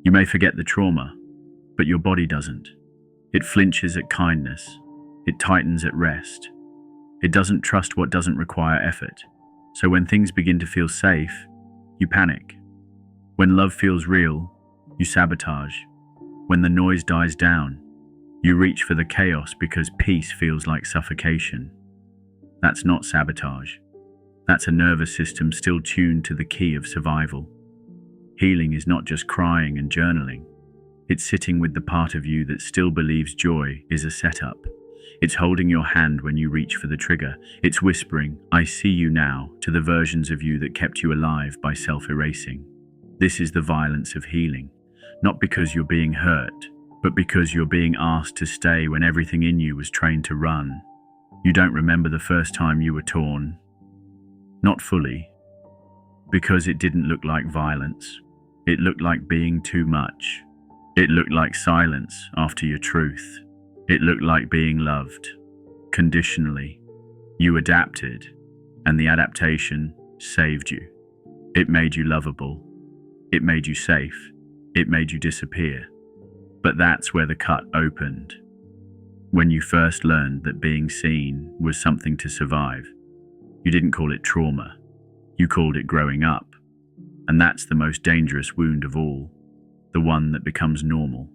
You may forget the trauma, but your body doesn't. It flinches at kindness. It tightens at rest. It doesn't trust what doesn't require effort. So when things begin to feel safe, you panic. When love feels real, you sabotage. When the noise dies down, you reach for the chaos because peace feels like suffocation. That's not sabotage. That's a nervous system still tuned to the key of survival. Healing is not just crying and journaling. It's sitting with the part of you that still believes joy is a setup. It's holding your hand when you reach for the trigger. It's whispering, "I see you now," to the versions of you that kept you alive by self-erasing. This is the violence of healing, not because you're being hurt, but because you're being asked to stay when everything in you was trained to run. You don't remember the first time you were torn. Not fully, because it didn't look like violence. It looked like being too much. It looked like silence after your truth. It looked like being loved, conditionally. You adapted, and the adaptation saved you. It made you lovable. It made you safe. It made you disappear. But that's where the cut opened. When you first learned that being seen was something to survive, you didn't call it trauma. You called it growing up. And that's the most dangerous wound of all, the one that becomes normal.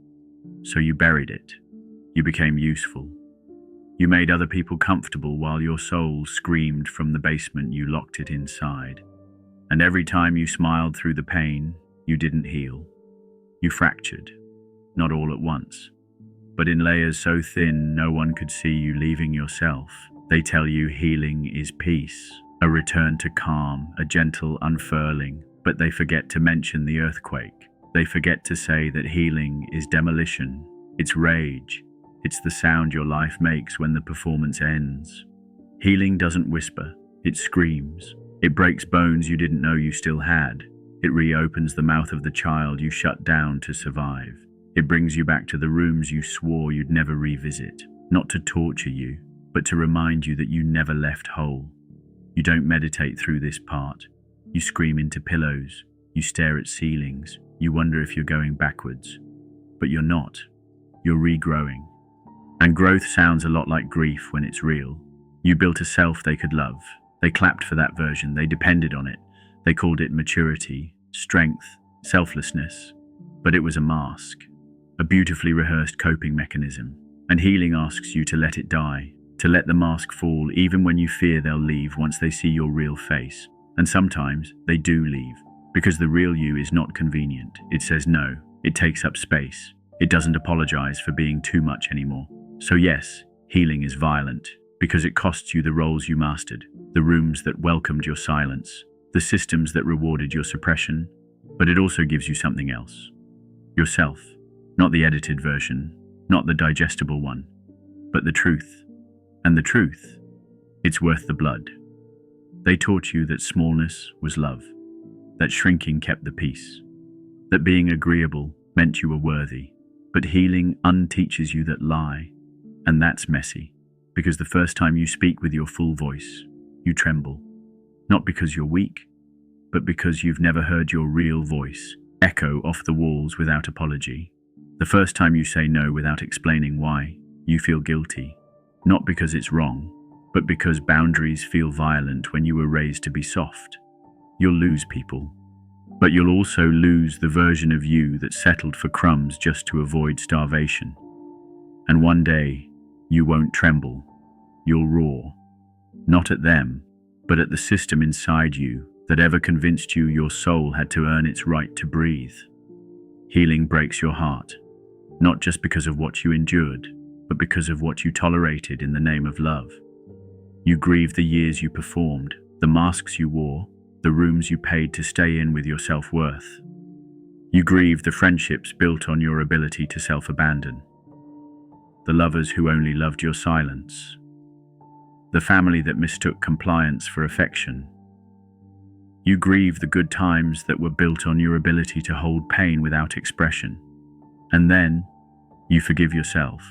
So you buried it. You became useful. You made other people comfortable while your soul screamed from the basement. You locked it inside. And every time you smiled through the pain, you didn't heal. You fractured, not all at once, but in layers so thin no one could see you leaving yourself. They tell you healing is peace, a return to calm, a gentle unfurling, but they forget to mention the earthquake. They forget to say that healing is demolition, it's rage, it's the sound your life makes when the performance ends. Healing doesn't whisper, it screams. It breaks bones you didn't know you still had. It reopens the mouth of the child you shut down to survive. It brings you back to the rooms you swore you'd never revisit, not to torture you, but to remind you that you never left whole. You don't meditate through this part. You scream into pillows. You stare at ceilings. You wonder if you're going backwards. But you're not. You're regrowing. And growth sounds a lot like grief when it's real. You built a self they could love. They clapped for that version. They depended on it. They called it maturity, strength, selflessness. But it was a mask, a beautifully rehearsed coping mechanism. And healing asks you to let it die, to let the mask fall even when you fear they'll leave once they see your real face. And sometimes they do leave, because the real you is not convenient. It says no. It takes up space. It doesn't apologize for being too much anymore. So yes, healing is violent, because it costs you the roles you mastered, the rooms that welcomed your silence, the systems that rewarded your suppression, but it also gives you something else. Yourself. Not the edited version, not the digestible one, but the truth. And the truth, it's worth the blood. They taught you that smallness was love, that shrinking kept the peace, that being agreeable meant you were worthy. But healing unteaches you that lie, and that's messy, because the first time you speak with your full voice, you tremble. Not because you're weak, but because you've never heard your real voice echo off the walls without apology. The first time you say no without explaining why, you feel guilty. Not because it's wrong, but because boundaries feel violent when you were raised to be soft. You'll lose people, but you'll also lose the version of you that settled for crumbs just to avoid starvation. And one day, you won't tremble. You'll roar. Not at them, but at the system inside you that ever convinced you your soul had to earn its right to breathe. Healing breaks your heart, not just because of what you endured, but because of what you tolerated in the name of love. You grieve the years you performed, the masks you wore, the rooms you paid to stay in with your self-worth. You grieve the friendships built on your ability to self-abandon, the lovers who only loved your silence, the family that mistook compliance for affection. You grieve the good times that were built on your ability to hold pain without expression. And then, you forgive yourself,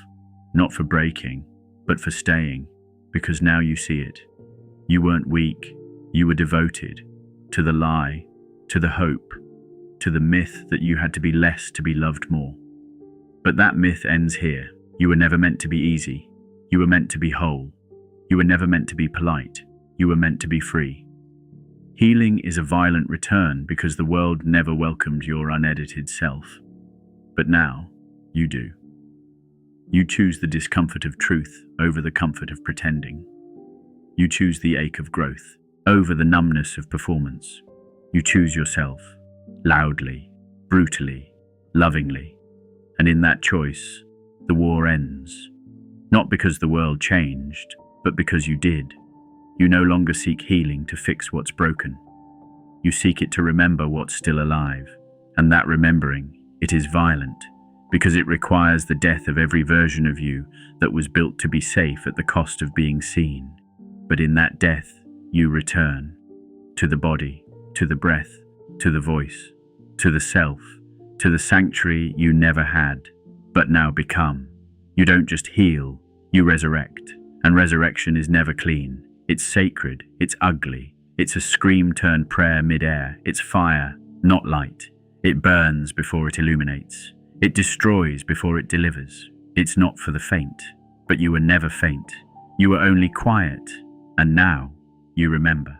not for breaking, but for staying, because now you see it. You weren't weak, you were devoted, to the lie, to the hope, to the myth that you had to be less to be loved more. But that myth ends here. You were never meant to be easy. You were meant to be whole. You were never meant to be polite. You were meant to be free. Healing is a violent return because the world never welcomed your unedited self. But now, you do. You choose the discomfort of truth over the comfort of pretending. You choose the ache of growth over the numbness of performance. You choose yourself, loudly, brutally, lovingly. And in that choice, the war ends. Not because the world changed, but because you did. You no longer seek healing to fix what's broken. You seek it to remember what's still alive. And that remembering, it is violent, because it requires the death of every version of you that was built to be safe at the cost of being seen. But in that death, you return to the body, to the breath, to the voice, to the self, to the sanctuary you never had, but now become. You don't just heal, you resurrect. And resurrection is never clean. It's sacred, it's ugly, it's a scream turned prayer mid-air, it's fire, not light. It burns before it illuminates. It destroys before it delivers. It's not for the faint, but you were never faint. You were only quiet, and now you remember.